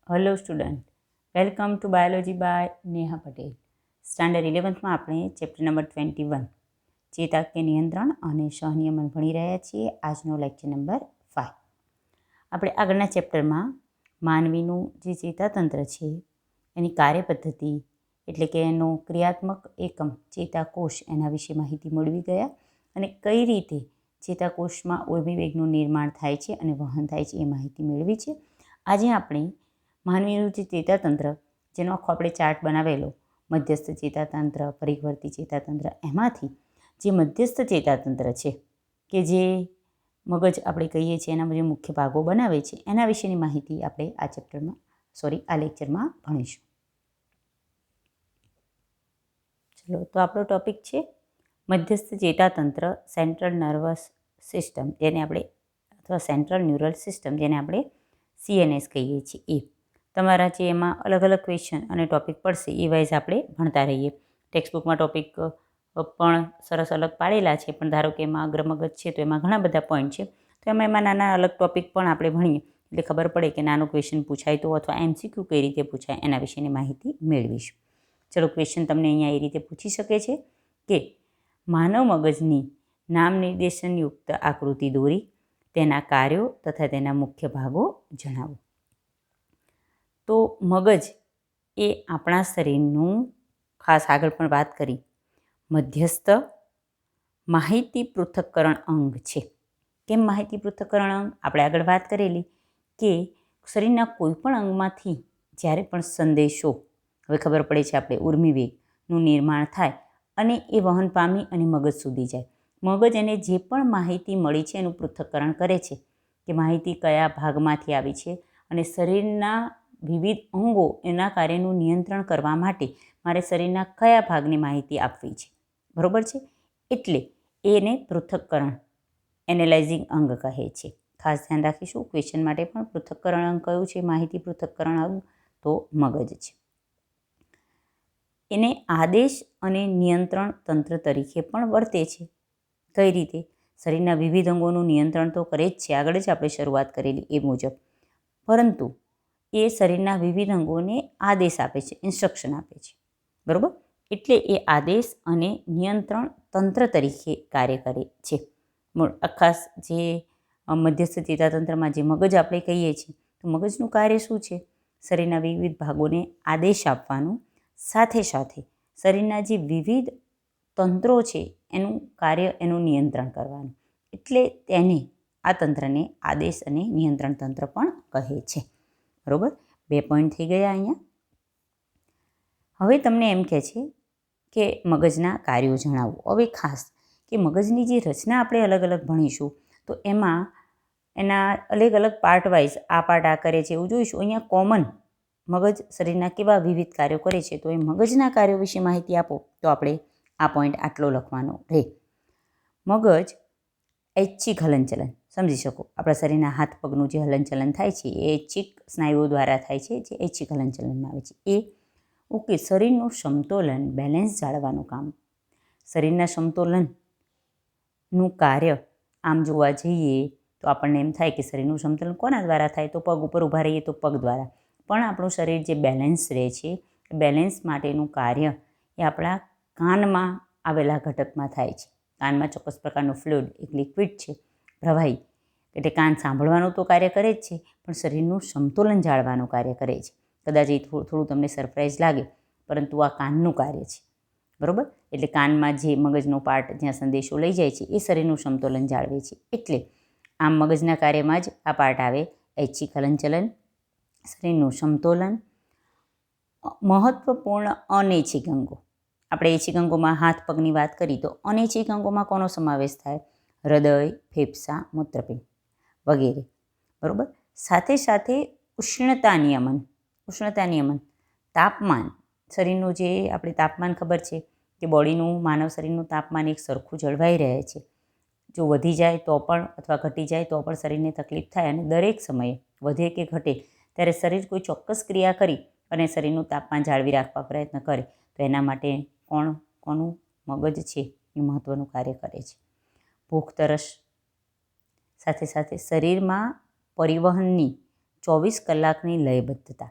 Hello student, welcome to biology by Neha Patel. Standard 11થમાં આપણે chapter number 21 ચેતાકીય નિયંત્રણ અને સહનિયમન ભણી રહ્યા છીએ. આજનો લેક્ચર નંબર 5. આપણે આગળના ચેપ્ટરમાં માનવીનું જે ચેતાતંત્ર છે એની કાર્યપદ્ધતિ એટલે કે એનો ક્રિયાત્મક એકમ ચેતાકોષ એના વિશે માહિતી મેળવી ગયા અને કઈ રીતે ચેતાકોષમાં ઉર્મિવેગનું નિર્માણ થાય છે અને વહન થાય છે એ માહિતી મેળવી છે. આજે આપણે માનવીનું જે ચેતાતંત્ર, જેનો આખો આપણે ચાર્ટ બનાવેલો, મધ્યસ્થ ચેતાતંત્ર, પરિવર્તી ચેતાતંત્ર, એમાંથી જે મધ્યસ્થ ચેતાતંત્ર છે કે જે મગજ આપણે કહીએ છીએ એના જે મુખ્ય ભાગો બનાવે છે એના વિશેની માહિતી આપણે આ લેક્ચરમાં ભણીશું. ચલો, તો આપણો ટોપિક છે મધ્યસ્થ ચેતાતંત્ર, સેન્ટ્રલ નર્વસ સિસ્ટમ, જેને આપણે અથવા સેન્ટ્રલ ન્યુરલ સિસ્ટમ, જેને આપણે CNS કહીએ છીએ. એ તમારા જે એમાં અલગ અલગ ક્વેશ્ચન અને ટૉપિક પડશે એ વાઇઝ આપણે ભણતા રહીએ. ટેક્સ્ટબુકમાં ટૉપિક પણ સરસ અલગ પાડેલા છે, પણ ધારો કે એમાં અગ્રમગજ છે તો એમાં ઘણા બધા પોઈન્ટ છે, તો એમાં નાના અલગ ટૉપિક પણ આપણે ભણીએ એટલે ખબર પડે કે નાનો ક્વેશ્ચન પૂછાય તો અથવા MCQ કઈ રીતે પૂછાય એના વિશેની માહિતી મેળવીશું. ચલો, ક્વેશ્ચન તમને અહીંયા એ રીતે પૂછી શકે છે કે માનવ મગજની નામ નિર્દેશનયુક્ત આકૃતિ દોરી, તેના કાર્યો તથા તેના મુખ્ય ભાગો જણાવો. તો મગજ એ આપણા શરીરનું, ખાસ આગળ પણ વાત કરી, મધ્યસ્થ માહિતી પૃથક્કરણ અંગ છે. કેમ માહિતી પૃથક્કરણ અંગ? આપણે આગળ વાત કરેલી કે શરીરના કોઈ પણ અંગમાંથી જ્યારે પણ સંદેશો, હવે ખબર પડે છે આપણે ઉર્મિવેગનું નિર્માણ થાય અને એ વહન પામી અને મગજ સુધી જાય. મગજ એને જે પણ માહિતી મળી છે એનું પૃથક્કરણ કરે છે કે માહિતી કયા ભાગમાંથી આવી છે અને શરીરના વિવિધ અંગો એના કાર્યનું નિયંત્રણ કરવા માટે મારે શરીરના કયા ભાગની માહિતી આપવી છે. બરાબર છે? એટલે એને પૃથક્કરણ, એનાલાઇઝિંગ અંગ કહે છે. ખાસ ધ્યાન રાખીશું, ક્વેશ્ચન માટે પણ પૃથક્કરણ અંગ કયું છે? માહિતી પૃથક્કરણ અંગ તો મગજ છે. એને આદેશ અને નિયંત્રણ તંત્ર તરીકે પણ વર્તે છે. કઈ રીતે? શરીરના વિવિધ અંગોનું નિયંત્રણ તો કરે જ છે, આગળ જ આપણે શરૂઆત કરેલી એ મુજબ, પરંતુ એ શરીરના વિવિધ અંગોને આદેશ આપે છે, ઇન્સ્ટ્રક્શન આપે છે. બરાબર? એટલે એ આદેશ અને નિયંત્રણ તંત્ર તરીકે કાર્ય કરે છે. ખાસ જે મધ્યસ્થ ચેતાતંત્રમાં જે મગજ આપણે કહીએ છીએ, તો મગજનું કાર્ય શું છે? શરીરના વિવિધ ભાગોને આદેશ આપવાનું, સાથે સાથે શરીરના જે વિવિધ તંત્રો છે એનું કાર્ય, એનું નિયંત્રણ કરવાનું. એટલે આ તંત્રને આદેશ અને નિયંત્રણ તંત્ર પણ કહે છે. બરાબર? 2 પોઈન્ટ થઈ ગયા અહીંયા. હવે તમને એમ કહે છે કે મગજના કાર્યો જણાવો. હવે ખાસ કે મગજની જે રચના આપણે અલગ અલગ ભણીશું, તો એમાં એના અલગ અલગ પાર્ટ વાઇઝ આ પાર્ટ આ કરે છે એવું જોઈશું. અહીંયા કોમન મગજ શરીરના કેવા વિવિધ કાર્યો કરે છે, તો એ મગજના કાર્યો વિશે માહિતી આપો તો આપણે આ પોઈન્ટ આટલો લખવાનો રહે. મગજ ઐચ્છિક હલનચલન સમજી શકો. આપણા શરીરના હાથ પગનું જે હલનચલન થાય છે એ ઐચ્છિક સ્નાયુઓ દ્વારા થાય છે, જે ઐચ્છિક હલનચલનમાં આવે છે. શરીરનું સમતોલન, બેલેન્સ જાળવવાનું કામ. શરીરના સમતોલનનું કાર્ય આમ જોવા જઈએ તો આપણને એમ થાય કે શરીરનું સમતોલન કોના દ્વારા થાય? તો પગ ઉપર ઊભા રહીએ તો પગ દ્વારા. પણ આપણું શરીર જે બેલેન્સ રહે છે, બેલેન્સ માટેનું કાર્ય એ આપણા કાનમાં આવેલા ઘટકમાં થાય છે. કાનમાં ચોક્કસ પ્રકારનું ફ્લુઇડ, એક લિક્વિડ છે, પ્રવાહી, એટલે કાન સાંભળવાનું તો કાર્ય કરે જ છે, પણ શરીરનું સમતોલન જાળવવાનું કાર્ય કરે છે. કદાચ એ થોડું તમને સરપ્રાઇઝ લાગે, પરંતુ આ કાનનું કાર્ય છે. બરાબર? એટલે કાનમાં જે મગજનો પાર્ટ જ્યાં સંદેશો લઈ જાય છે એ શરીરનું સમતોલન જાળવે છે. એટલે આમ મગજના કાર્યમાં જ આ પાર્ટ આવે, ઐચ્છિક હલનચલન, શરીરનું સમતોલન. મહત્વપૂર્ણ અનૈચ્છિક અંગો. આપણે ઐચ્છિક અંગોમાં હાથ પગની વાત કરી, તો અનૈચ્છિક અંગોમાં કોનો સમાવેશ થાય? હૃદય, ફેફસાં, મૂત્રપિંડ વગેરે. બરાબર? સાથે સાથે ઉષ્ણતા નિયમન, તાપમાન. શરીરનું જે આપણે તાપમાન ખબર છે કે બોડીનું, માનવ શરીરનું તાપમાન એક સરખું જળવાઈ રહે છે. જો વધી જાય તો પણ અથવા ઘટી જાય તો પણ શરીરને તકલીફ થાય, અને દરેક સમયે વધે કે ઘટે ત્યારે શરીર કોઈ ચોક્કસ ક્રિયા કરી અને શરીરનું તાપમાન જાળવી રાખવા પ્રયત્ન કરે, તો એના માટે કોનું મગજ છે એ મહત્ત્વનું કાર્ય કરે છે. ભૂખ તરસ, સાથે સાથે શરીરમાં પરિવહનની 24 કલાકની લયબદ્ધતા.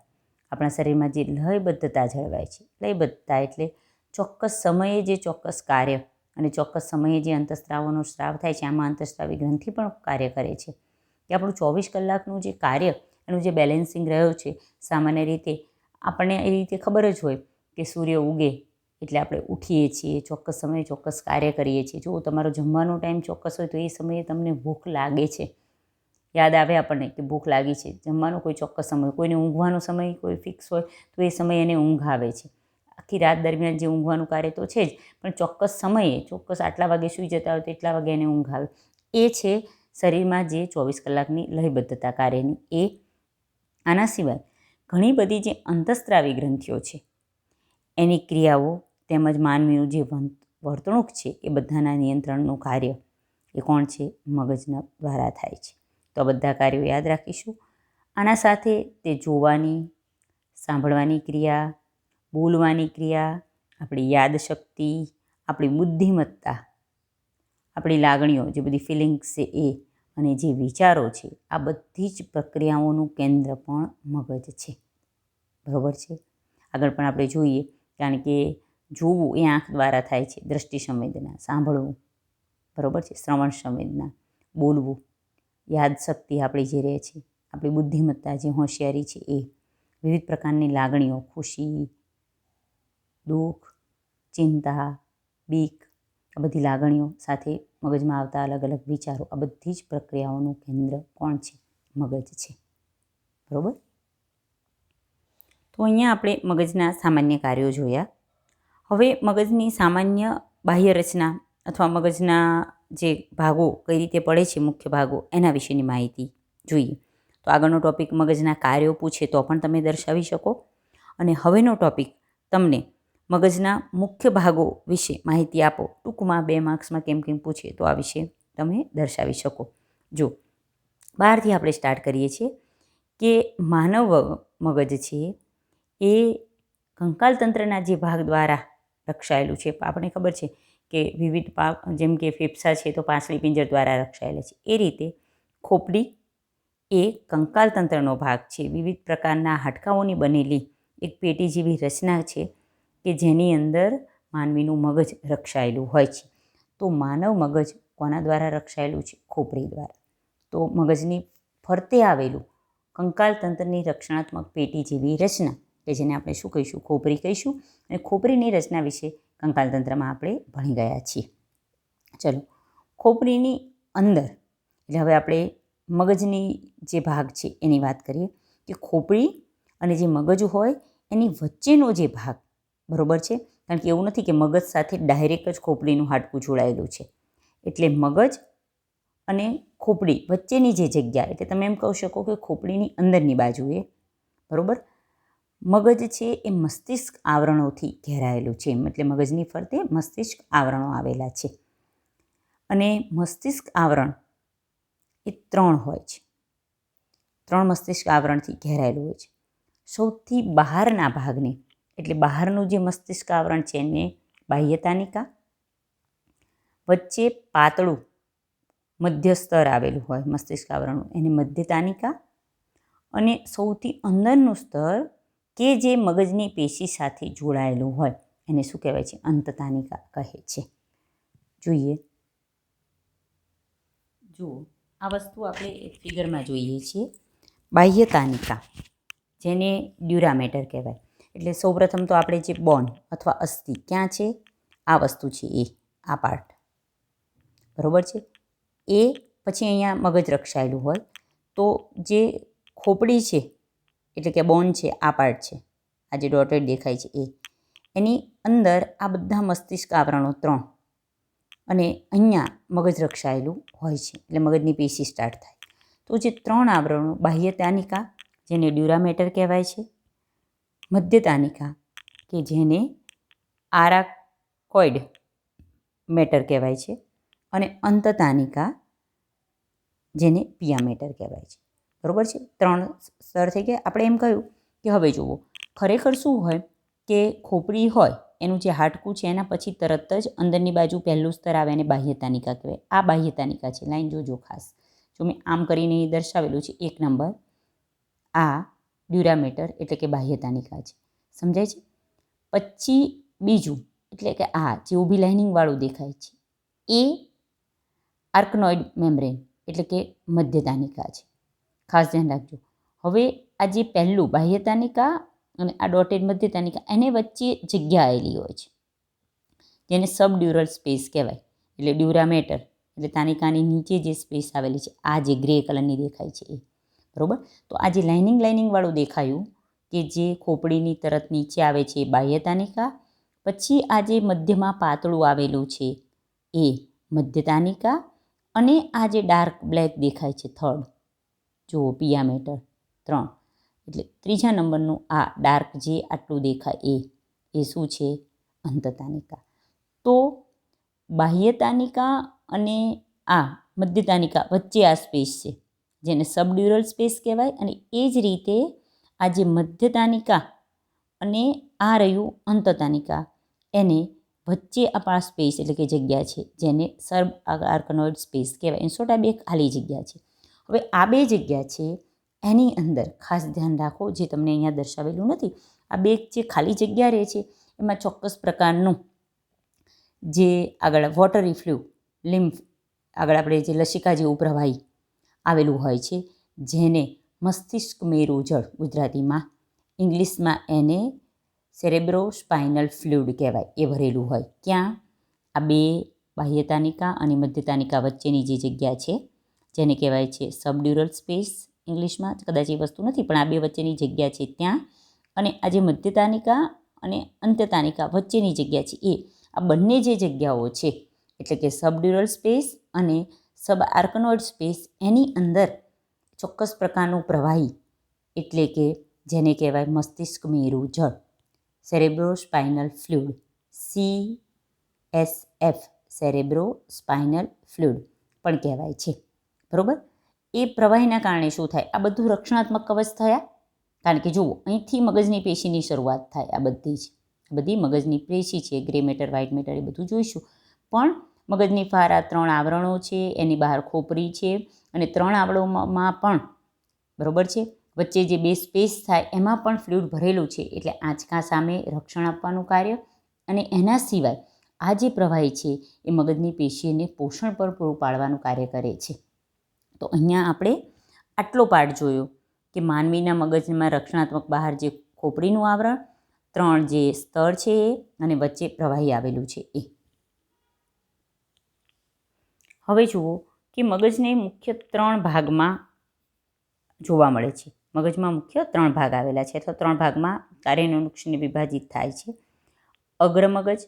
આપણા શરીરમાં જે લયબદ્ધતા જળવાય છે, લયબદ્ધતા એટલે ચોક્કસ સમયે જે ચોક્કસ કાર્ય અને ચોક્કસ સમયે જે અંતઃસ્ત્રાવોનો સ્ત્રાવ થાય છે, આમાં અંતઃસ્ત્રાવી ગ્રંથિ પણ કાર્ય કરે છે. કે આપણું 24 કલાકનું જે કાર્ય, એનું જે બેલેન્સિંગ રહ્યું છે, સામાન્ય રીતે આપણને એ રીતે ખબર જ હોય કે સૂર્ય ઉગે એટલે આપણે ઉઠીએ છીએ, ચોક્કસ સમયે ચોક્કસ કાર્ય કરીએ છીએ. જો તમારો જમવાનો ટાઈમ ચોક્કસ હોય તો એ સમયે તમને ભૂખ લાગે છે, યાદ આવે આપણને કે ભૂખ લાગી છે. જમવાનો કોઈ ચોક્કસ સમય, કોઈને ઊંઘવાનો સમય કોઈ ફિક્સ હોય તો એ સમયે એને ઊંઘ આવે છે. આખી રાત દરમિયાન જે ઊંઘવાનું કાર્ય તો છે જ, પણ ચોક્કસ સમયે, ચોક્કસ આટલા વાગે સૂઈ જતા હોય તો એટલા વાગે એને ઊંઘ આવે. એ છે શરીરમાં જે 24 કલાકની લયબદ્ધતા કાર્યની. એ આના સિવાય ઘણી બધી જે અંતઃસ્ત્રાવી ગ્રંથિઓ છે, એની ક્રિયાઓ તેમજ માનવીનું જે વર્તણૂક છે, એ બધાના નિયંત્રણનું કાર્ય એ કોણ છે? મગજના દ્વારા થાય છે. તો આ બધા કાર્યો યાદ રાખીશું. આના સાથે તે જોવાની, સાંભળવાની ક્રિયા, બોલવાની ક્રિયા, આપણી યાદશક્તિ, આપણી બુદ્ધિમત્તા, આપણી લાગણીઓ, જે બધી ફિલિંગ્સ છે એ, અને જે વિચારો છે, આ બધી જ પ્રક્રિયાઓનું કેન્દ્ર પણ મગજ છે. બરાબર છે? આગળ પણ આપણે જોઈએ, કારણ કે જોવું એ આંખ દ્વારા થાય છે, દ્રષ્ટિ સંવેદના, સાંભળવું, બરાબર છે, શ્રવણ સંવેદના, બોલવું, યાદશક્તિ આપણી જે રહે છે, આપણી બુદ્ધિમત્તા, જે હોશિયારી છે એ, વિવિધ પ્રકારની લાગણીઓ, ખુશી, દુઃખ, ચિંતા, બીક, આ બધી લાગણીઓ સાથે મગજમાં આવતા અલગ અલગ વિચારો, આ બધી જ પ્રક્રિયાઓનું કેન્દ્ર કોણ છે? મગજ છે. બરાબર? તો અહીંયા આપણે મગજના સામાન્ય કાર્યો જોયા. હવે મગજની સામાન્ય બાહ્ય રચના અથવા મગજના જે ભાગો કઈ રીતે પડે છે, મુખ્ય ભાગો, એના વિશેની માહિતી જોઈએ. તો આગળનો ટૉપિક મગજના કાર્યો પૂછે તો પણ તમે દર્શાવી શકો, અને હવેનો ટૉપિક તમને મગજના મુખ્ય ભાગો વિશે માહિતી આપો, ટૂંકમાં 2 માર્ક્સમાં કેમ કેમ પૂછે તો આ વિશે તમે દર્શાવી શકો. જો બહારથી આપણે સ્ટાર્ટ કરીએ છીએ કે માનવ મગજ છે એ કંકાલતંત્રના જે ભાગ દ્વારા રક્ષાયેલું છે. આપણને ખબર છે કે વિવિધ જેમ કે ફેફસા છે તો પાછલી પિંજર દ્વારા રક્ષાયેલા છે. એ રીતે ખોપડી એ કંકાલતંત્રનો ભાગ છે. વિવિધ પ્રકારના હાડકાઓની બનેલી એક પેટી જેવી રચના છે કે જેની અંદર માનવીનું મગજ રક્ષાયેલું હોય છે. તો માનવ મગજ કોના દ્વારા રક્ષાયેલું છે? ખોપડી દ્વારા. તો મગજની ફરતે આવેલું કંકાલતંત્રની રક્ષણાત્મક પેટી જેવી રચના કે જેને આપણે શું કહીશું? ખોપરી કહીશું. અને ખોપરીની રચના વિશે કંકાલતંત્રમાં આપણે ભણી ગયા છીએ. ચલો, ખોપરીની અંદર, એટલે હવે આપણે મગજની જે ભાગ છે એની વાત કરીએ કે ખોપરી અને જે મગજ હોય એની વચ્ચેનો જે ભાગ, બરાબર છે? કારણ કે એવું નથી કે મગજ સાથે ડાયરેક્ટ જ ખોપરીનું હાડકું જોડાયેલું છે. એટલે મગજ અને ખોપડી વચ્ચેની જે જગ્યા, એટલે તમે એમ કહી શકો કે ખોપડીની અંદરની બાજુએ, બરાબર, મગજ છે એ મસ્તિષ્ક આવરણોથી ઘેરાયેલું છે. એટલે મગજની ફરતે મસ્તિષ્ક આવરણો આવેલા છે. અને મસ્તિષ્ક આવરણ એ 3 હોય છે. 3 મસ્તિષ્ક આવરણથી ઘેરાયેલું હોય છે. સૌથી બહારના ભાગને, એટલે બહારનું જે મસ્તિષ્ક આવરણ છે એને બાહ્યતાનિકા, વચ્ચે પાતળું મધ્ય સ્તર આવેલું હોય મસ્તિષ્ક આવરણનું, એને મધ્યતાનિકા, અને સૌથી અંદરનું સ્તર કે જે મગજની પેશી સાથે જોડાયેલું હોય એને શું કહેવાય છે? અંતતાનિકા કહે છે. જોઈએ, જુઓ, આ વસ્તુ આપણે એક ફિગરમાં જોઈએ છીએ. બાહ્યતાનિકા, જેને ડ્યુરામેટર કહેવાય. એટલે સૌપ્રથમ તો આપણે જે બોન અથવા અસ્થિ ક્યાં છે? આ વસ્તુ છે એ, આ પાર્ટ, બરાબર છે? એ પછી અહીંયા મગજ રક્ષાયેલું હોય. તો જે ખોપડી છે, એટલે કે બોન છે, આ પાર્ટ છે, આ જે ડોટેડ દેખાય છે એ, એની અંદર આ બધા મસ્તિષ્ક આવરણો 3, અને અહીંયા મગજ રક્ષાયેલું હોય છે. એટલે મગજની પેશી સ્ટાર્ટ થાય. તો જે 3 આવરણો, બાહ્યતાનિકા જેને ડ્યુરામેટર કહેવાય છે, મધ્યતાનિકા કે જેને આરાકોઇડ મેટર કહેવાય છે, અને અંતતાનિકા જેને પિયામેટર કહેવાય છે. બરાબર છે? 3 સ્તર થઈ ગયા. આપણે એમ કહ્યું કે હવે જુઓ, ખરેખર શું હોય કે ખોપડી હોય એનું જે હાડકું છે એના પછી તરત જ અંદરની બાજુ પહેલું સ્તર આવે એને બાહ્યતાનિકા કહેવાય. આ બાહ્યતાનિકા છે. લાઈન જોજો ખાસ. જો મેં આમ કરીને દર્શાવેલું છે 1 નંબર, આ ડ્યુરામેટર એટલે કે બાહ્યતાનિકા છે. સમજાય છે? પછી બીજું એટલે કે આ જે ઊભી લાઇનિંગવાળું દેખાય છે એ આર્કનોઇડ મેમ્બ્રેન એટલે કે મધ્યતાનિકા છે. ખાસ ધ્યાન રાખજો. હવે આ જે પહેલું બાહ્યતાનિકા અને આ ડોટેડ મધ્યતાનિકા એને વચ્ચે જગ્યા આવેલી હોય છે જેને સબડ્યુરલ સ્પેસ કહેવાય. એટલે ડ્યુરામેટર એટલે તાનિકાની નીચે જે સ્પેસ આવેલી છે આ જે ગ્રે કલરની દેખાય છે એ. બરાબર? તો આ જે લાઇનિંગવાળું દેખાયું કે જે ખોપડીની તરત નીચે આવે છે એ બાહ્યતાનિકા. પછી આ જે મધ્યમાં પાતળું આવેલું છે એ મધ્યતાનિકા. અને આ જે ડાર્ક બ્લેક દેખાય છે થર્ડ, જુઓ પિયામેટર 3, એટલે ત્રીજા નંબરનું આ ડાર્ક જે આટલું દેખાય એ શું છે? અંતતાનિકા. તો બાહ્યતાનિકા અને આ મધ્યતાનિકા વચ્ચે આ સ્પેસ છે જેને સબડ્યુરલ સ્પેસ કહેવાય. અને એ જ રીતે આ જે મધ્યતાનિકા અને આ રહ્યું અંતતાનિકા એને વચ્ચે આ સ્પેસ એટલે કે જગ્યા છે જેને સબ આર્કનોઇડ સ્પેસ કહેવાય. ઇન શોર્ટ આ બે ખાલી જગ્યા છે. હવે આ બે જગ્યા છે એની અંદર ખાસ ધ્યાન રાખો, જે તમને અહીંયા દર્શાવેલું નથી, આ બે જે ખાલી જગ્યા રહે છે એમાં ચોક્કસ પ્રકારનું જે આગળ વોટરી ફ્લૂ લિમ્ફ આગળ આપણે જે લસિકા જેવું પ્રવાહી આવેલું હોય છે જેને મસ્તિષ્ક મેરુ જળ ગુજરાતીમાં, ઇંગ્લિશમાં એને સેરેબ્રોસ્પાઇનલ ફ્લુઇડ કહેવાય, એ ભરેલું હોય. ક્યાં? આ બે બાહ્યતાનિકા અને મધ્યતાનિકા વચ્ચેની જે જગ્યા છે જેને કહેવાય છે સબડ્યુરલ સ્પેસ ઇંગ્લિશમાં. કદાચ એ વસ્તુ નથી પણ આ બે વચ્ચેની જગ્યા છે ત્યાં. અને આ જે મધ્યતાનિકા અને અંત્યતાનિકા વચ્ચેની જગ્યા છે એ આ બંને જે જગ્યાઓ છે એટલે કે સબડ્યુરલ સ્પેસ અને સબ આર્કનોઇડ સ્પેસ એની અંદર ચોક્કસ પ્રકારનું પ્રવાહી એટલે કે જેને કહેવાય મસ્તિષ્ક મેરુ જળ cerebrospinal fluid CSF cerebrospinal fluid પણ કહેવાય છે. બરાબર? એ પ્રવાહીના કારણે શું થાય? આ બધું રક્ષણાત્મક કવચ થયા. કારણ કે જુઓ અહીંથી મગજની પેશીની શરૂઆત થાય. આ બધી મગજની પેશી છે. ગ્રે મેટર, વ્હાઇટ મેટર એ બધું જોઈશું. પણ મગજની ફાર આ 3 આવરણો છે, એની બહાર ખોપરી છે અને 3 આવરણોમાં પણ બરાબર છે વચ્ચે જે બે સ્પેસ થાય એમાં પણ ફ્લુઇડ ભરેલું છે. એટલે આંચકા સામે રક્ષણ આપવાનું કાર્ય અને એના સિવાય આ જે પ્રવાહી છે એ મગજની પેશીને પોષણ પર પૂરું પાડવાનું કાર્ય કરે છે. તો અહીંયા આપણે આટલો પાર્ટ જોયો કે માનવીના મગજમાં રક્ષણાત્મક બહાર જે ખોપરીનું આવરણ, 3 જે સ્તર છે એ અને વચ્ચે પ્રવાહી આવેલું છે એ. હવે જુઓ કે મગજને મુખ્ય 3 ભાગમાં જોવા મળે છે. મગજમાં મુખ્ય 3 ભાગ આવેલા છે અથવા 3 ભાગમાં કાર્યાનુષ્ઠાને વિભાજિત થાય છે. અગ્ર મગજ,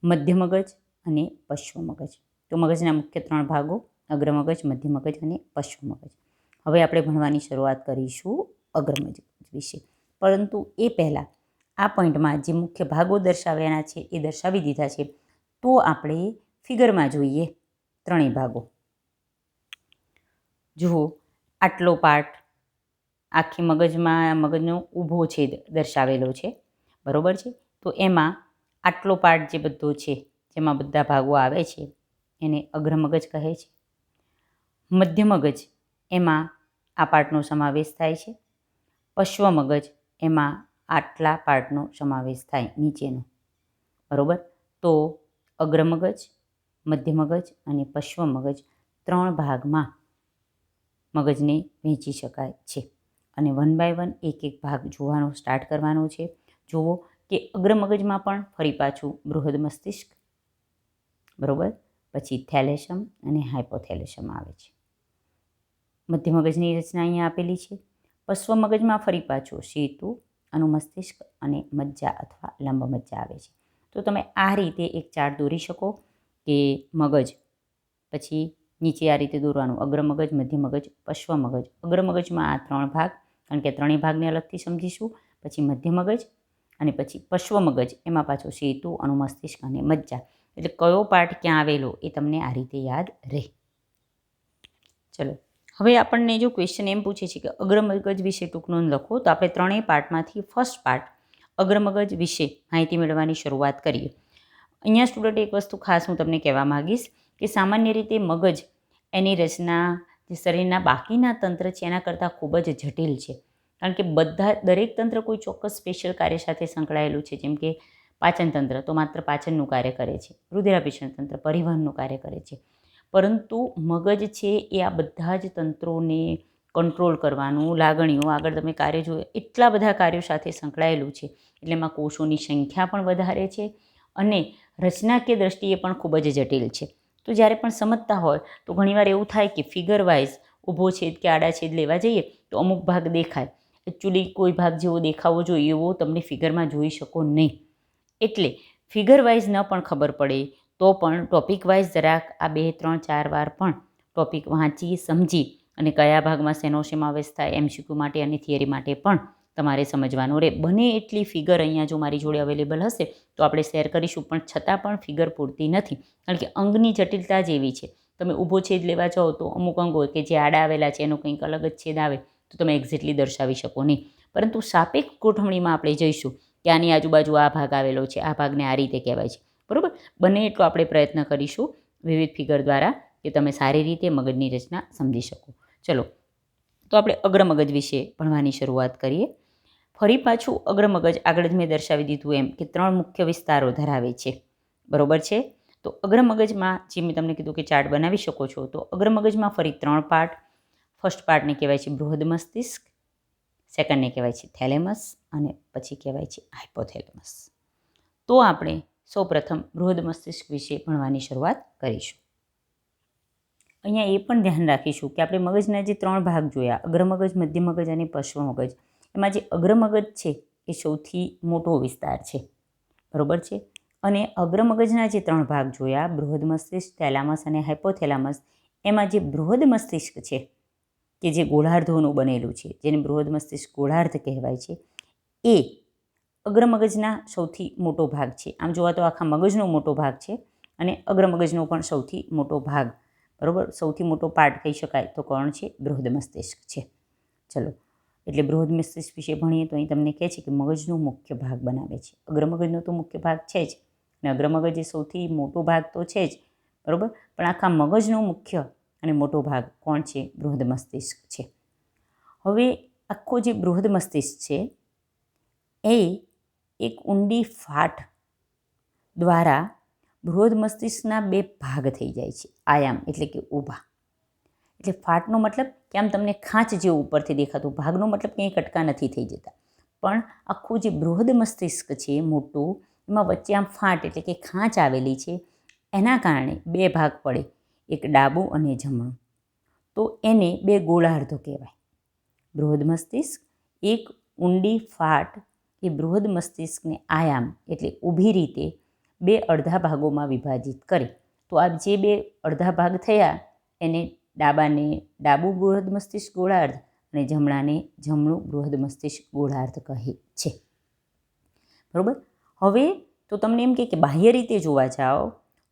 મધ્ય મગજ અને પશ્વ મગજ. તો મગજના મુખ્ય 3 ભાગો અગ્ર મગજ, મધ્ય મગજ અને પશ્વ મગજ. હવે આપણે ભણવાની શરૂઆત કરીશું અગ્ર મગજ વિશે. પરંતુ એ પહેલાં આ પોઈન્ટમાં જે મુખ્ય ભાગો દર્શાવ્યાના છે એ દર્શાવી દીધા છે. તો આપણે ફિગરમાં જોઈએ 3 ભાગો. જુઓ આટલો પાર્ટ આખી મગજનો ઊભો છેદ દર્શાવેલો છે. બરાબર છે? તો એમાં આટલો પાર્ટ જે બધો છે જેમાં બધા ભાગો આવે છે એને અગ્ર મગજ કહે છે. મધ્ય મગજ એમાં આ પાર્ટનો સમાવેશ થાય છે. પશ્વ મગજ એમાં આટલા પાર્ટનો સમાવેશ થાય નીચેનો. બરાબર? તો અગ્ર મગજ, મધ્ય મગજ અને પશ્વ મગજ 3 ભાગમાં મગજને વહેંચી શકાય છે. અને 1 બાય 1 એક ભાગ જોવાનો સ્ટાર્ટ કરવાનો છે. જુઓ કે અગ્ર મગજમાં પણ ફરી પાછું બૃહદ મસ્તિષ્ક, બરાબર, પછી થેલેસમ અને હાઇપોથેલેસમ આવે છે. મધ્ય મગજની રચના અહીંયા આપેલી છે. પશ્વ મગજમાં ફરી પાછું સેતુ, અનુમસ્તિષ્ક અને મજ્જા અથવા લંબ મજ્જા આવે છે. તો તમે આ રીતે એક ચાર્ટ દોરી શકો કે મગજ પછી નીચે આ રીતે દોરવાનું અગ્ર મગજ, મધ્ય મગજ, પશ્વ મગજ. અગ્ર મગજમાં આ 3 ભાગ, કારણ કે 3 ભાગને અલગથી સમજીશું. પછી મધ્ય મગજ અને પછી પશ્વ મગજ એમાં પાછું સેતુ, અનુમસ્તિષ્ક અને મજ્જા. એટલે કયો પાર્ટ ક્યાં આવેલો એ તમને આ રીતે યાદ રહે. ચલો હવે આપણને જો ક્વેશ્ચન એમ પૂછે છે કે અગ્ર મગજ વિશે ટૂંક નોંધ લખો, તો આપણે 3 પાર્ટમાંથી ફર્સ્ટ પાર્ટ અગ્ર મગજ વિશે માહિતી મેળવવાની શરૂઆત કરીએ. અહીંયા સ્ટુડન્ટ એક વસ્તુ ખાસ હું તમને કહેવા માગીશ કે સામાન્ય રીતે મગજ એની રચના જે શરીરના બાકીના તંત્ર છે એના કરતાં ખૂબ જ જટિલ છે. કારણ કે દરેક તંત્ર કોઈ ચોક્કસ સ્પેશિયલ કાર્ય સાથે સંકળાયેલું છે. જેમ કે પાચન તંત્ર તો માત્ર પાચનનું કાર્ય કરે છે, રુધિરાભિસરણ તંત્ર પરિવહનનું કાર્ય કરે છે, પરંતુ મગજ છે એ આ બધા જ તંત્રોને કંટ્રોલ કરવાનું, લાગણીઓ, આગળ તમે કાર્ય જોયું એટલા બધા કાર્યો સાથે સંકળાયેલું છે. એટલે એમાં કોષોની સંખ્યા પણ વધારે છે અને રચનાકીય દ્રષ્ટિએ પણ ખૂબ જ જટિલ છે. તો જ્યારે પણ સમજતા હોય તો ઘણીવાર એવું થાય કે ફિગર વાઇઝ ઊભો છેદ કે આડા છેદ લેવા જઈએ તો અમુક ભાગ દેખાય, એકચ્યુઅલી કોઈ ભાગ જેવો દેખાવો જોઈએ એવો તમને ફિગરમાં જોઈ શકો નહીં. એટલે ફિગર વાઇઝ ન પણ ખબર પડે તો પણ ટોપિક વાઇઝ જરાક આ 2, 3, 4 વાર પણ ટોપિક વાંચી સમજી અને કયા ભાગમાં શેનો સમાવેશ થાય MCQ માટે અને થિયરી માટે પણ તમારે સમજવાનું રહે. બને એટલી ફિગર અહીંયા જો મારી જોડે અવેલેબલ હશે તો આપણે શેર કરીશું, પણ છતાં પણ ફિગર પૂરતી નથી. કારણ કે અંગની જટિલતા જ એવી છે. તમે ઊભો છેદ લેવા જાઓ તો અમુક અંગો કે જે આડા આવેલા છે એનો કંઈક અલગ જ છેદ આવે તો તમે એક્ઝેક્ટલી દર્શાવી શકો નહીં. પરંતુ સાપેક્ષ ગોઠવણીમાં આપણે જઈશું કે આની આજુબાજુ આ ભાગ આવેલો છે, આ ભાગને આ રીતે કહેવાય છે. બરાબર, બને એટલો આપણે પ્રયત્ન કરીશું વિવિધ ફિગર દ્વારા કે તમે સારી રીતે મગજની રચના સમજી શકો. ચલો, તો આપણે અગ્રમગજ વિશે ભણવાની શરૂઆત કરીએ. ફરી પાછું અગ્રમગજ આગળ જ મેં દર્શાવી દીધું એમ કે 3 મુખ્ય વિસ્તારો ધરાવે છે. બરાબર છે. તો અગ્રમગજમાં જે મેં તમને કીધું કે ચાર્ટ બનાવી શકો છો, તો અગ્રમગજમાં ફરી 3 પાર્ટ. ફર્સ્ટ પાર્ટને કહેવાય છે બૃહદ મસ્તિષ્ક, સેકન્ડને કહેવાય છે થેલેમસ અને પછી કહેવાય છે હાઇપોથેલેમસ. તો આપણે સૌપ્રથમ બૃહદ મસ્તિષ્ક વિશે ભણવાની શરૂઆત કરીશું. અહીંયા એ પણ ધ્યાન રાખીશું કે આપણે મગજના જે 3 ભાગ જોયા, અગ્રમગજ, મધ્ય મગજ અને પશ્વ મગજ, એમાં જે અગ્રમગજ છે એ સૌથી મોટો વિસ્તાર છે. બરાબર છે. અને અગ્રમગજના જે 3 ભાગ જોયા, બૃહદ મસ્તિષ્ક, થેલામસ અને હાઇપોથેલામસ, એમાં જે બૃહદ મસ્તિષ્ક છે કે જે ગોળાર્ધોનું બનેલું છે, જેને બૃહદ મસ્તિષ્ક ગોળાર્ધ કહેવાય છે, એ અગ્રમગજના સૌથી મોટો ભાગ છે. આમ જોવા તો આખા મગજનો મોટો ભાગ છે અને અગ્રમગજનો પણ સૌથી મોટો ભાગ, બરાબર, સૌથી મોટો પાર્ટ કહી શકાય તો કોણ છે? બૃહદ મસ્તિષ્ક છે. ચલો, એટલે બૃહદ મસ્તિષ્ક વિશે ભણીએ તો અહીં તમને કહે છે કે મગજનો મુખ્ય ભાગ બનાવે છે. અગ્રમગજનો તો મુખ્ય ભાગ છે જ અને અગ્રમગજ એ સૌથી મોટો ભાગ તો છે જ, બરાબર, પણ આખા મગજનો મુખ્ય અને મોટો ભાગ કોણ છે? બૃહદ મસ્તિષ્ક છે. હવે આખો જે બૃહદ મસ્તિષ્ક છે એ એક ઊંડી ફાટ દ્વારા બૃહદ મસ્તિષ્કના 2 ભાગ થઈ જાય છે. આયામ એટલે કે ઊભા. એટલે ફાટનો મતલબ કે આમ તમને ખાંચ જેવું ઉપરથી દેખાતું, ભાગનો મતલબ કંઈ કટકા નથી થઈ જતા, પણ આખું જે બૃહદ મસ્તિષ્ક છે મોટું, એમાં વચ્ચે આમ ફાટ એટલે કે ખાંચ આવેલી છે. એના કારણે 2 ભાગ પડે, એક ડાબું અને જમણું. તો એને 2 ગોળાર્ધો કહેવાય. બૃહદ મસ્તિષ્ક એક ઊંડી ફાટ એ બૃહદ મસ્તિષ્કને આયામ એટલે ઊભી રીતે 2 અડધા ભાગોમાં વિભાજિત કરે. તો આ જે 2 અડધા ભાગ થયા એને ડાબાને ડાબું બૃહદ મસ્તિષ્ક ગોળાર્ધ અને જમણાને જમણું બૃહદ મસ્તિષ્ક ગોળાર્ધ કહે છે. બરાબર. હવે તો તમને એમ કે બાહ્ય રીતે જોવા જાઓ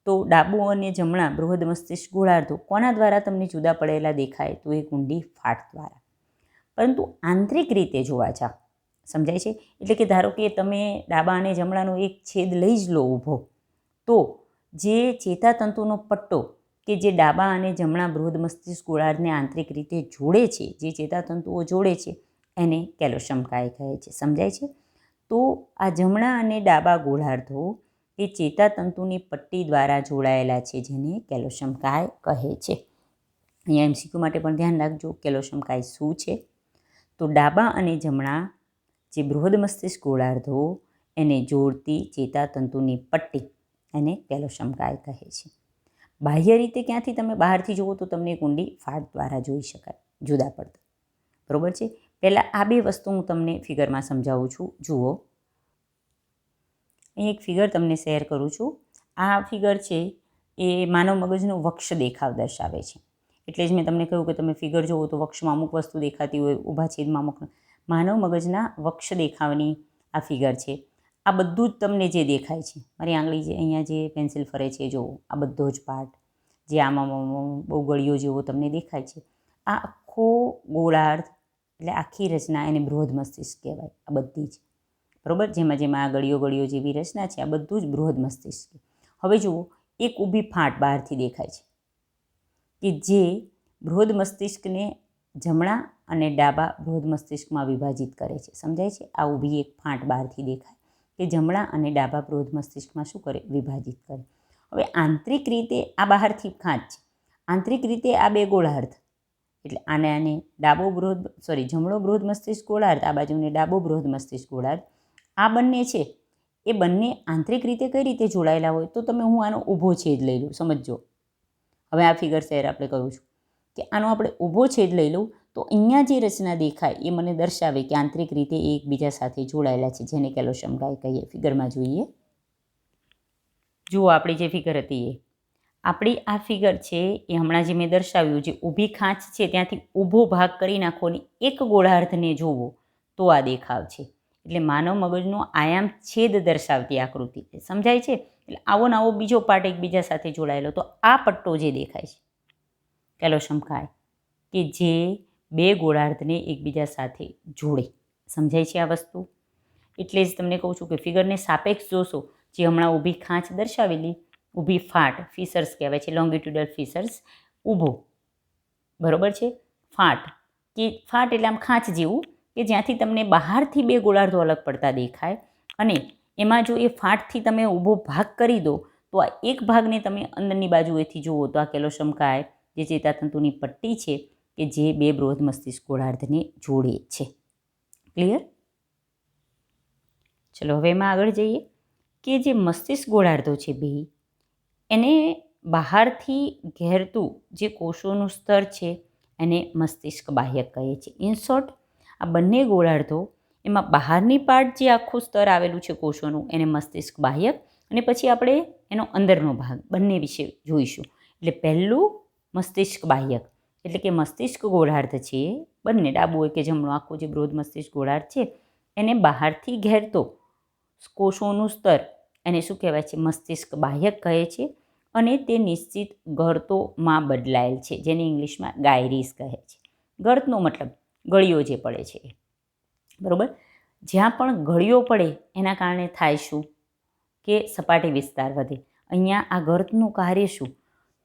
તો ડાબું અને જમણા બૃહદ મસ્તિષ્ક ગોળાર્ધો કોના દ્વારા તમને જુદા પડેલા દેખાય? તો એક ઊંડી ફાટ દ્વારા. પરંતુ આંતરિક રીતે જોવા જાઓ, સમજાય છે? એટલે કે ધારો કે તમે ડાબા અને જમણાનો એક છેદ લઈ જ લો ઊભો, તો જે ચેતાતંતુનો પટ્ટો કે જે ડાબા અને જમણા બૃહદ મસ્તિષ્ક ગોળાર્ધને આંતરિક રીતે જોડે છે, જે ચેતાતંતુઓ જોડે છે, એને કેલોશમ કાય કહે છે. સમજાય છે? તો આ જમણા અને ડાબા ગોળાર્ધો એ ચેતાતંતુની પટ્ટી દ્વારા જોડાયેલા છે, જેને કેલોશમ કાય કહે છે. અહીંયા MCQ માટે પણ ધ્યાન રાખજો, કેલોશમ કાય શું છે? તો ડાબા અને જમણા જે બૃહદ મસ્તિષ્ક ગોળાર્ધો એને જોડતી ચેતાતંતુની પટ્ટી એને કેલોશમ કાય કહે છે. બાહ્ય રીતે ક્યાંથી તમે બહારથી જુઓ તો તમને એક ઊંડી ફાટ દ્વારા જોઈ શકાય, જુદા પડતા. બરાબર છે. પહેલાં આ 2 વસ્તુ હું તમને ફિગરમાં સમજાવું છું. જુઓ, અહીં એક ફિગર તમને શેર કરું છું. આ ફિગર છે એ માનવ મગજનો વક્ષ દેખાવ દર્શાવે છે. એટલે જ મેં તમને કહ્યું કે તમે ફિગર જુઓ તો વક્ષમાં અમુક વસ્તુ દેખાતી હોય, ઊભા છેદમાં અમુક. માનવ મગજના વક્ષ દેખાવની આ ફિગર છે. આ બધું જ તમને જે દેખાય છે, મારી આંગળી જે અહીંયા જે પેન્સિલ ફરે છે, જુઓ, આ બધો જ પાર્ટ જે આમાં બહુ ગળીઓ જેવો તમને દેખાય છે, આ આખો ગોળાર્ધ એટલે આખી રચના એને બૃહદ મસ્તિષ્ક કહેવાય. આ બધી જ, બરાબર, જેમાં આ ગળીઓ જેવી રચના છે, આ બધું જ બૃહદ મસ્તિષ્ક. હવે જુઓ, એક ઊભી ફાટ બહારથી દેખાય છે કે જે બૃહદ મસ્તિષ્કને જમણા અને ડાબા બૃહદ મસ્તિષ્કમાં વિભાજિત કરે છે. સમજાય છે? આ ઊભી એક ફાંટ બહારથી દેખાય કે જમણા અને ડાબા બૃહદ મસ્તિષ્કમાં શું કરે? વિભાજિત કરે. હવે આંતરિક રીતે આ બહારથી ખાંચ છે, આંતરિક રીતે આ બે ગોળાર્ધ, એટલે આને જમણો બૃહદ મસ્તિષ્ક ગોળાર્ધ, આ બાજુને ડાબો બૃહદ મસ્તિષ્ક ગોળાર્ધ, આ બંને છે એ બંને આંતરિક રીતે કઈ રીતે જોડાયેલા હોય? તો તમે હું આનો ઊભો છેદ લઈ લઉં. સમજો, હવે આ ફિગર શેર આપણે કહું છું કે આનો આપણે ઊભો છેદ લઈ લઉં તો અહીંયા જે રચના દેખાય એ મને દર્શાવે કે આંતરિક રીતે એ એકબીજા સાથે જોડાયેલા છે, જેને કેલ્શિયમ ગાય કહીએ. ફિગરમાં જોઈએ. જુઓ, આપણી જે ફિગર હતી એ આપણી આ ફિગર છે એ હમણાં જે મેં દર્શાવ્યું, જે ઊભી ખાંચ છે ત્યાંથી ઊભો ભાગ કરી નાખો અને એક ગોળાર્ધને જોવો તો આ દેખાવ છે. એટલે માનવ મગજનો આયામ છેદ દર્શાવતી આકૃતિ. સમજાય છે? એટલે આવો ને આવો બીજો પાર્ટ એકબીજા સાથે જોડાયેલો. તો આ પટ્ટો જે દેખાય છે કેલ્શિયમ કાય, કે જે બે ગોળાર્ધને એકબીજા સાથે જોડે. સમજાય છે આ વસ્તુ? એટલે જ તમને કહું છું કે ફિગરને સાપેક્ષ જોશો. જે હમણાં ઊભી ખાંચ દર્શાવેલી, ઊભી ફાટ, ફિશર્સ કહેવાય છે, લોંગિટ્યુડલ ફિશર્સ, ઊભો, બરોબર છે, ફાટ એટલે આમ ખાંચ જેવું, કે જ્યાંથી તમને બહારથી બે ગોળાર્ધો અલગ પડતા દેખાય અને એમાં જો એ ફાટથી તમે ઊભો ભાગ કરી દો તો આ એક ભાગને તમે અંદરની બાજુએથી જુઓ તો આ કેલ્શિયમ કાય જે ચેતાતંતુની પટ્ટી છે કે જે બે બૃહદ મસ્તિષ્ક ગોળાર્ધને જોડે છે. ક્લિયર? ચલો હવે એમાં આગળ જઈએ કે જે મસ્તિષ્ક ગોળાર્ધો છે બે, એને બહારથી ઘેરતું જે કોષોનું સ્તર છે એને મસ્તિષ્ક બાહ્યક કહે છે. ઇન શોર્ટ, આ બંને ગોળાર્ધો એમાં બહારની પાર્ટ જે આખું સ્તર આવેલું છે કોષોનું એને મસ્તિષ્ક બાહ્યક, અને પછી આપણે એનો અંદરનો ભાગ બંને વિશે જોઈશું. એટલે પહેલું મસ્તિષ્ક બાહ્યક, એટલે કે મસ્તિષ્ક ગોળાર્ધ છે બંને, ડાબું હોય કે જમણું, આખું જે બૃહદ મસ્તિષ્ક ગોળાર્ધ છે એને બહારથી ઘેરતો કોષોનું સ્તર એને શું કહેવાય છે? મસ્તિષ્ક બાહ્યક કહે છે. અને તે નિશ્ચિત ગળતોમાં બદલાયેલ છે, જેને ઇંગ્લિશમાં ગાયરીસ કહે છે. ગળતનો મતલબ ગળીઓ જે પડે છે, બરાબર? જ્યાં પણ ગળીઓ પડે એના કારણે થાય શું? કે સપાટી વિસ્તાર વધે. અહીંયા આ ગર્તનું કાર્ય શું?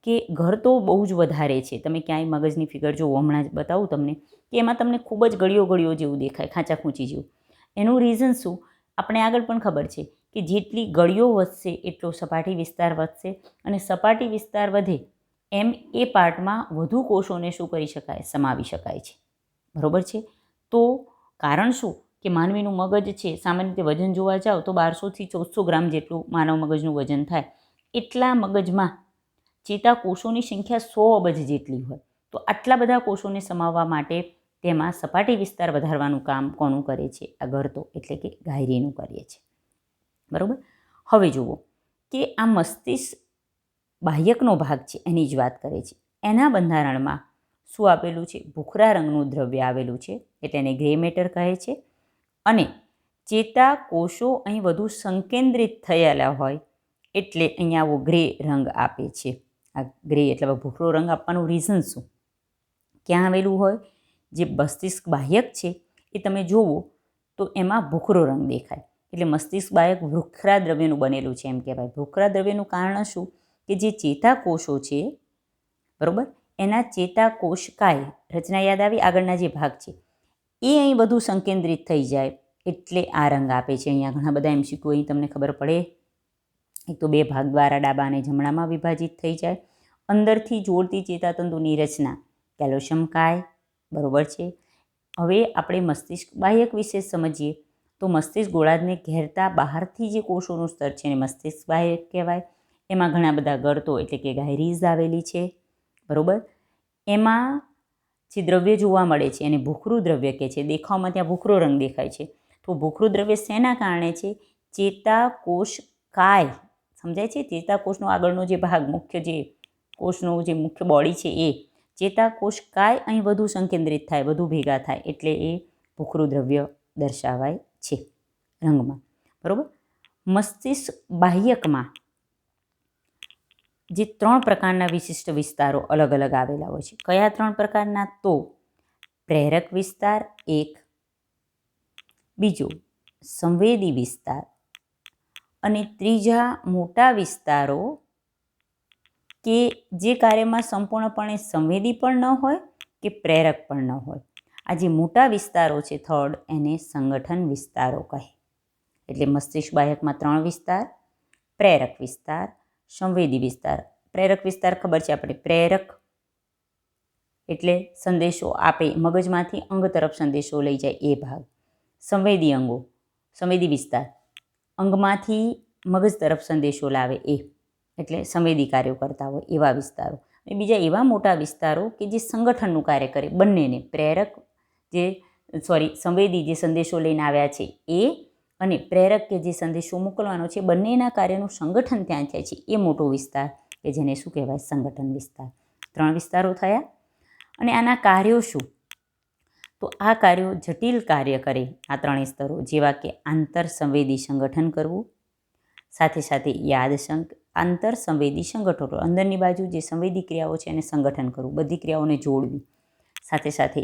કે ગર્તો બહુ જ વધારે છે. તમે ક્યાંય મગજની ફિગર જુઓ, હમણાં જ બતાવું તમને, કે એમાં તમને ખૂબ જ ગળીઓ જેવું દેખાય, ખાંચાખૂંચી જેવું. એનું રીઝન શું? આપણે આગળ પણ ખબર છે કે જેટલી ગળીઓ વધશે એટલો સપાટી વિસ્તાર વધશે, અને સપાટી વિસ્તાર વધે એમ એ પાર્ટમાં વધુ કોષોને શું કરી શકાય? સમાવી શકાય છે. બરાબર છે? તો કારણ શું? કે માનવીનું મગજ છે, સામાન્ય રીતે વજન જોવા જાઓ તો 1200 થી 1400 ગ્રામ જેટલું માનવ મગજનું વજન થાય. એટલા મગજમાં ચેતાકોષોની સંખ્યા 100 અબજ જેટલી હોય. તો આટલા બધા કોષોને સમાવવા માટે તેમાં સપાટી વિસ્તાર વધારવાનું કામ કોનું કરે છે? આ ગર્તો એટલે કે ગાયરીનું કરે છે. બરાબર? હવે જુઓ કે આ મસ્તિષ્ક બાહ્યકનો ભાગ છે એની જ વાત કરે છે. એના બંધારણમાં શું આપેલું છે? ભૂખરા રંગનું દ્રવ્ય આવેલું છે, એટલે એને ગ્રે મેટર કહે છે. અને ચેતાકોષો અહીં વધુ સંકેન્દ્રિત થયેલા હોય એટલે અહીંયા આવો ગ્રે રંગ આપે છે. આ ગ્રે એટલે ભૂખરો રંગ આપવાનું રીઝન શું? ક્યાં આવેલું હોય? જે મસ્તિષ્ક બાહ્યક છે એ તમે જુઓ તો એમાં ભૂખરો રંગ દેખાય. એટલે મસ્તિષ્ક બાહ્યક ભૂખરા દ્રવ્યનું બનેલું છે એમ કહેવાય. ભૂખરા દ્રવ્યનું કારણ શું? કે જે ચેતાકોષો છે, બરાબર, એના ચેતાકોષકાય રચના યાદ આવી? આગળના જે ભાગ છે એ અહીં વધુ સંકેન્દ્રિત થઈ જાય એટલે આ રંગ આપે છે. અહીંયા ઘણા બધા MCQ અહીં તમને ખબર પડે. એક તો બે ભાગ દ્વારા ડાબા અને જમણામાં વિભાજિત થઈ જાય. અંદરથી જોડતી ચેતાતંતુની રચના કેલ્શિયમ કાય, બરાબર છે. હવે આપણે મસ્તિષ્ક બાહ્યક વિશે સમજીએ તો મસ્તિષ્ક ગોળાર્ધને ઘેરતા બહારથી જે કોષોનું સ્તર છે એને મસ્તિષ્ક બાહ્યક કહેવાય. એમાં ઘણા બધા ગર્તો એટલે કે ગાયરીઝ આવેલી છે, બરાબર. એમાં જે દ્રવ્ય જોવા મળે છે એને ભૂખરું દ્રવ્ય કહે છે. દેખાવમાં ત્યાં ભૂખરો રંગ દેખાય છે. તો ભૂખરું દ્રવ્ય શેના કારણે છે? ચેતાકોષ કાય, સમજાય છે? ચેતાકોષનો આગળનો જે ભાગ, મુખ્ય જે કોષનો જે મુખ્ય બોડી છે એ ચેતાકોષ કાય અહીં વધુ સંકેન્દ્રિત થાય, વધુ ભેગા થાય એટલે એ ભૂખરું દ્રવ્ય દર્શાવાય છે રંગમાં, બરાબર. મસ્તિષ્ક બાહ્યકમાં જે 3 પ્રકારના વિશિષ્ટ વિસ્તારો અલગ અલગ આવેલા હોય છે. કયા 3 પ્રકારના? તો પ્રેરક વિસ્તાર એક, બીજો સંવેદી વિસ્તાર, અને ત્રીજા મોટા વિસ્તારો કે જે કાર્યમાં સંપૂર્ણપણે સંવેદી પણ ન હોય કે પ્રેરક પણ ન હોય. આ જે મોટા વિસ્તારો છે થર્ડ, એને સંગઠન વિસ્તારો કહે. એટલે મસ્તિષ્ક બાહ્યકમાં 3 વિસ્તાર: પ્રેરક વિસ્તાર, સંવેદી વિસ્તાર. પ્રેરક વિસ્તાર ખબર છે આપણે, પ્રેરક એટલે સંદેશો આપે, મગજમાંથી અંગ તરફ સંદેશો લઈ જાય એ ભાગ. સંવેદી અંગો, સંવેદી વિસ્તાર અંગમાંથી મગજ તરફ સંદેશો લાવે એ, એટલે સંવેદી કાર્યો કરતા હોય એવા વિસ્તારો. અને બીજા એવા મોટા વિસ્તારો કે જે સંગઠનનું કાર્ય કરે, બંનેને, પ્રેરક સંવેદી જે સંદેશો લઈને આવ્યા છે એ, અને પ્રેરક કે જે સંદેશો મોકલવાનો છે, બંનેના કાર્યનું સંગઠન ત્યાં થાય છે એ મોટો વિસ્તાર કે જેને શું કહેવાય? સંગઠન વિસ્તાર. 3 વિસ્તારો થયા. અને આના કાર્યો શું? તો આ કાર્યો જટિલ કાર્ય કરે આ 3 સ્તરો, જેવા કે આંતરસંવેદી સંગઠન કરવું, સાથે સાથે આંતરસંવેદી સંગઠનો, અંદરની બાજુ જે સંવેદી ક્રિયાઓ છે એને સંગઠન કરવું, બધી ક્રિયાઓને જોડવી, સાથે સાથે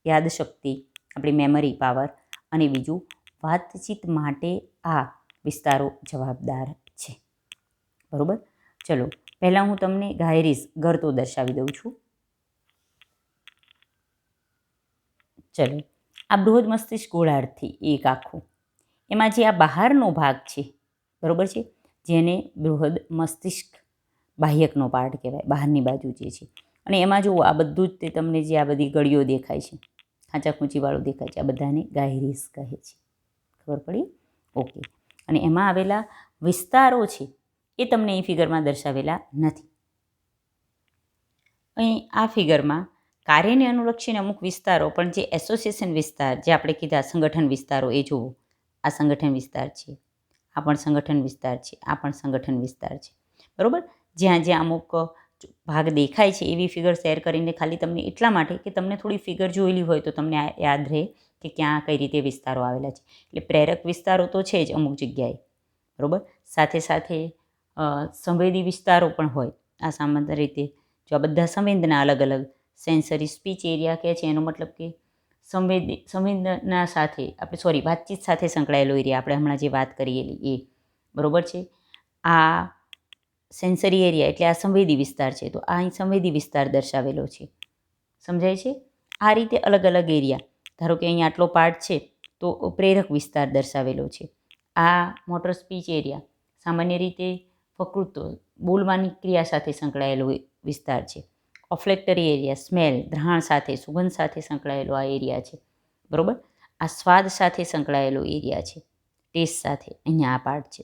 યાદશક્તિ, આપણી મેમરી પાવર, અને બીજું વાતચીત માટે આ વિસ્તારો જવાબદાર છે. બરાબર? ચલો, પહેલાં હું તમને ગાયરીઝ ગરતો દર્શાવી દઉં છું. ચલો, આ બૃહદ મસ્તિષ્ક ગોળાર્ધથી એક આખું, એમાં જે આ બહારનો ભાગ છે, બરાબર છે, જેને બૃહદ મસ્તિષ્ક બાહ્યકનો પાર્ટ કહેવાય, બહારની બાજુ જે છે. અને એમાં જુઓ, આ બધું જ તે તમને જે આ બધી ગળીઓ દેખાય છે, ખાંચાખૂંચીવાળું દેખાય છે, આ બધાને ગાયરીઝ કહે છે. ખબર પડી? ઓકે. અને એમાં આવેલા વિસ્તારો છે એ તમને એ ફિગરમાં દર્શાવેલા નથી. અહીં આ ફિગરમાં કાર્યને અનુલક્ષીને અમુક વિસ્તારો, પણ જે એસોસિએશન વિસ્તાર જે આપણે કીધા સંગઠન વિસ્તારો, એ જુઓ, આ સંગઠન વિસ્તાર છે, આ પણ સંગઠન વિસ્તાર છે, આ પણ સંગઠન વિસ્તાર છે. બરાબર? જ્યાં જ્યાં અમુક ભાગ દેખાય છે એવી ફિગર શેર કરીને ખાલી તમને એટલા માટે કે તમને થોડી ફિગર જોયેલી હોય તો તમને યાદ રહે કે ક્યાં કઈ રીતે વિસ્તારો આવેલા છે. એટલે પ્રેરક વિસ્તારો તો છે જ અમુક જગ્યાએ, બરાબર. સાથે સાથે સંવેદી વિસ્તારો પણ હોય. આ સામાન્ય રીતે જો આ બધા સંવેદના અલગ અલગ, સેન્સરી સ્પીચ એરિયા કહે છે, એનો મતલબ કે સંવેદના સાથે વાતચીત સાથે સંકળાયેલો એરિયા, આપણે હમણાં જે વાત કરેલી એ, બરાબર છે. આ સેન્સરી એરિયા એટલે આ સંવેદી વિસ્તાર છે, તો આ અહીં સંવેદી વિસ્તાર દર્શાવેલો છે. સમજાય છે? આ રીતે અલગ અલગ એરિયા, ધારો કે અહીં આટલો પાર્ટ છે તો પ્રેરક વિસ્તાર દર્શાવેલો છે. આ મોટર સ્પીચ એરિયા સામાન્ય રીતે પ્રકૃતો બોલવાની ક્રિયા સાથે સંકળાયેલો વિસ્તાર છે. ઓફલેક્ટરી એરિયા સ્મેલ, ઘ્રાણ સાથે, સુગંધ સાથે સંકળાયેલો આ એરિયા છે. બરાબર? આ સ્વાદ સાથે સંકળાયેલો એરિયા છે, ટેસ્ટ સાથે, અહીંયા આ પાર્ટ છે,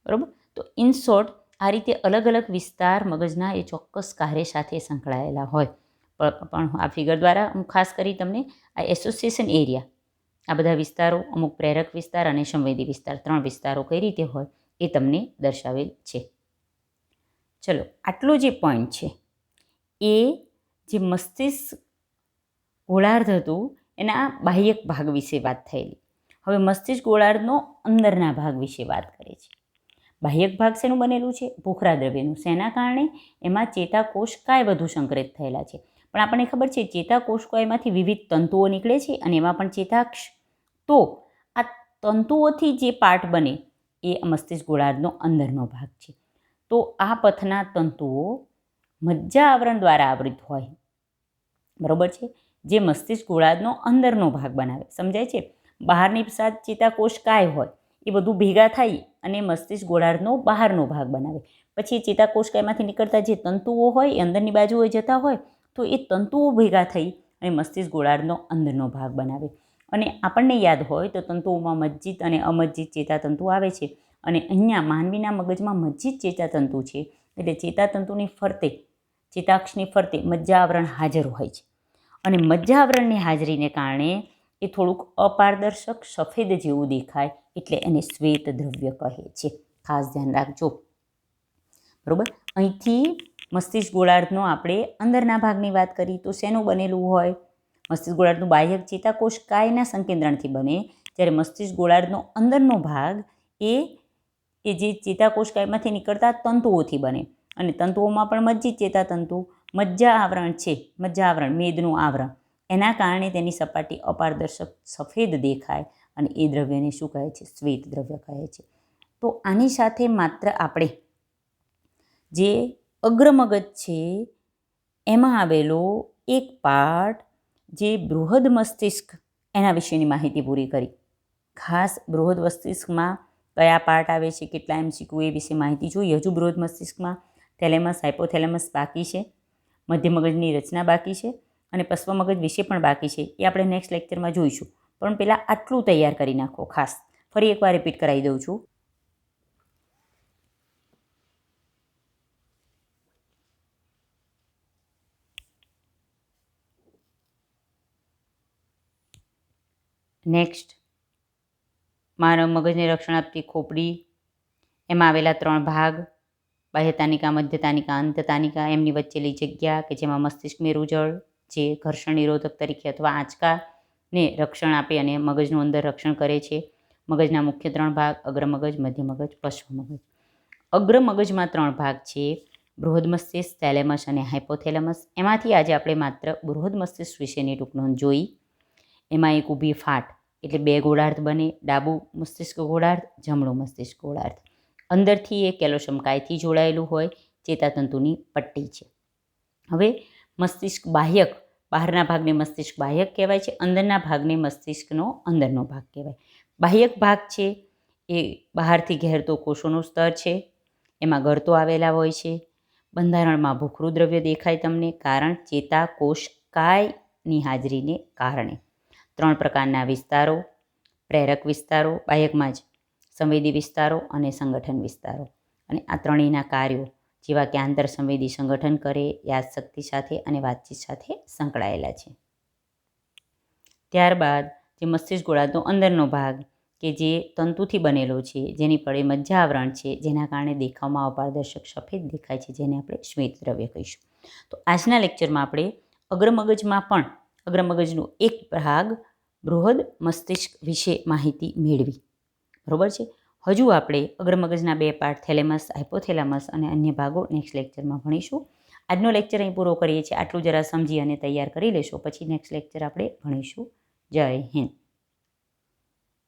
બરાબર. તો ઇન શોર્ટ, આ રીતે અલગ અલગ વિસ્તાર મગજના એ ચોક્કસ કાર્ય સાથે સંકળાયેલા હોય. પણ આ ફિગર દ્વારા હું ખાસ કરી તમને આ એસોસિએશન એરિયા, આ બધા વિસ્તારો, અમુક પ્રેરક વિસ્તાર અને સંવેદી વિસ્તાર, 3 વિસ્તારો કઈ રીતે હોય એ તમને દર્શાવેલ છે. ચલો, આટલો જે પોઈન્ટ છે એ જે મસ્તિષ્ક ગોળાર્ધ હતું એના બાહ્યક ભાગ વિશે વાત થયેલી. હવે મસ્તિષ્ક ગોળાર્ધનો અંદરના ભાગ વિશે વાત કરે છે. બાહ્યક ભાગ શેનું બનેલું છે? ભૂખરા દ્રવ્યનું. શેના કારણે? એમાં ચેતાકોષ કાય વધુ સંકરિત થયેલા છે. પણ આપણને ખબર છે ચેતાકોષ કાયમાંથી વિવિધ તંતુઓ નીકળે છે અને એમાં પણ ચેતાક્ષ. તો આ તંતુઓથી જે પાર્ટ બને એ મસ્તિષ્ક ગોળાર્ધનો અંદરનો ભાગ છે. તો આ પથના તંતુઓ મજ્જા આવરણ દ્વારા આવૃત હોય, બરાબર છે, જે મસ્તિષ્ક ગોળાર્ધનો અંદરનો ભાગ બનાવે. સમજાય છે? બહારની સાથ ચેતાકોષ કાય હોય એ બધું ભેગા થઈ અને મસ્તિષ્ક ગોળાર્ધનો બહારનો ભાગ બનાવે. પછી ચેતાકોષ કાયમાંથી નીકળતા જે તંતુઓ હોય એ અંદરની બાજુએ જતા હોય, તો એ તંતુઓ ભેગા થઈ અને મસ્તિષ્ક ગોળાર્ધનો અંદરનો ભાગ બનાવે. અને આપણને યાદ હોય તો તંતુઓમાં મજ્જિત અને અમજ્જિત ચેતાતંતુ આવે છે. અને અહીંયા માનવીના મગજમાં મજ્જિત ચેતાતંતુ છે, એટલે ચેતાતંતુની ફરતે, ચેતાક્ષની ફરતે મજ્જા આવરણ હાજર હોય છે. અને મજ્જા આવરણની હાજરીને કારણે એ થોડુંક અપારદર્શક સફેદ જેવું દેખાય, એટલે એને શ્વેત દ્રવ્ય કહે છે. ખાસ ધ્યાન રાખજો, બરાબર. અહીંથી મસ્તિષ્ક ગોળાર્ધનો આપણે અંદરના ભાગની વાત કરી તો શેનું બનેલું હોય? મસ્તિષ્ક ગોળાર્ધનું બાહ્યક ચેતાકોષ કાયના સંકેન્દ્રણથી બને, જ્યારે મસ્તિષ્ક ગોળાર્ધનો અંદરનો ભાગ એ જે ચેતાકોષ કાયમાંથી નીકળતા તંતુઓથી બને. અને તંતુઓમાં પણ મજ્જિત ચેતાતંતુ, મજ્જા આવરણ છે, મજ્જા આવરણ, મેદનું આવરણ, એના કારણે તેની સપાટી અપારદર્શક સફેદ દેખાય અને એ દ્રવ્યને શું કહે છે? શ્વેત દ્રવ્ય કહે છે. તો આની સાથે માત્ર આપણે જે અગ્રમગજ છે એમાં આવેલો એક પાર્ટ જે બૃહદ મસ્તિષ્ક એના વિશેની માહિતી પૂરી કરી. ખાસ બૃહદ મસ્તિષ્કમાં કયા પાર્ટ આવે છે, કેટલા MCQ એ વિશે માહિતી જોઈ. હજુ બૃહદ મસ્તિષ્કમાં થેલેમસ, હાઇપોથેલેમસ બાકી છે, મધ્ય મગજની રચના બાકી છે અને પશ્વ મગજ વિશે પણ બાકી છે. એ આપણે નેક્સ્ટ લેક્ચરમાં જોઈશું. પણ પહેલાં આટલું તૈયાર કરી નાખો. ખાસ ફરી એકવાર રિપીટ કરાવી દઉં છું. નેક્સ્ટ, માનવ મગજને રક્ષણ આપતી ખોપડી, એમાં આવેલા 3 ભાગ, બાહ્યતાનિકા, મધ્યતાનિકા, અંતતાનિકા, એમની વચ્ચેની જગ્યા કે જેમાં મસ્તિષ્ક મેરુજળ જે ઘર્ષણ નિરોધક તરીકે અથવા આંચકાને રક્ષણ આપે અને મગજનું અંદર રક્ષણ કરે છે. મગજના મુખ્ય 3 ભાગ, અગ્રમગજ, મધ્ય મગજ, પશ્વ મગજ. અગ્રમગજમાં 3 ભાગ છે, બૃહદ મસ્તિષ્ક, થેલેમસ અને હાઇપોથેલેમસ. એમાંથી આજે આપણે માત્ર બૃહદ મસ્તિષ્ક વિશેની ટૂંક નોંધ જોઈ. એમાં એક ઊભી ફાટ એટલે 2 ગોળાર્ધ બને, ડાબું મસ્તિષ્ક ગોળાર્ધ, જમણું મસ્તિષ્ક ગોળાર્ધ. અંદરથી એ કેલોશમ કાયથી જોડાયેલું હોય, ચેતાતંતુની પટ્ટી છે. હવે મસ્તિષ્ક બાહ્યક, બહારના ભાગને મસ્તિષ્ક બાહ્યક કહેવાય છે, અંદરના ભાગને મસ્તિષ્કનો અંદરનો ભાગ કહેવાય. બાહ્યક ભાગ છે એ બહારથી ઘેરતો કોષોનું સ્તર છે, એમાં ગરતો આવેલા હોય છે. બંધારણમાં ભૂખરું દ્રવ્ય દેખાય તમને, કારણ ચેતાકોષ કાયની હાજરીને કારણે. 3 પ્રકારના વિસ્તારો, પ્રેરક વિસ્તારો, બાહ્યકમાં જ સંવેદી વિસ્તારો અને સંગઠન વિસ્તારો. અને આ ત્રણેયના કાર્યો જેવા કે આંતરસંવેદી સંગઠન કરે, યાદશક્તિ સાથે અને વાતચીત સાથે સંકળાયેલા છે. ત્યારબાદ જે મસ્તિષ્ક ગોળાર્ધનો અંદરનો ભાગ કે જે તંતુથી બનેલો છે, જેની પડે મજ્જા આવરણ છે, જેના કારણે દેખાવમાં અપારદર્શક સફેદ દેખાય છે, જેને આપણે શ્વેત દ્રવ્ય કહીશું. તો આજના લેક્ચરમાં આપણે અગ્રમગજનો એક ભાગ બૃહદ મસ્તિષ્ક વિશે માહિતી મેળવી. બરાબર છે. હજુ આપણે અગ્રમગજના 2 પાર્ટ થેલેમસ, હાઇપોથેલેમસ અને અન્ય ભાગો નેક્સ્ટ લેક્ચરમાં ભણીશું. આજનો લેક્ચર અહીં પૂરો કરીએ છીએ. આટલું જરા સમજી અને તૈયાર કરી લેશો, પછી નેક્સ્ટ લેક્ચર આપણે ભણીશું. જય હિન્દ.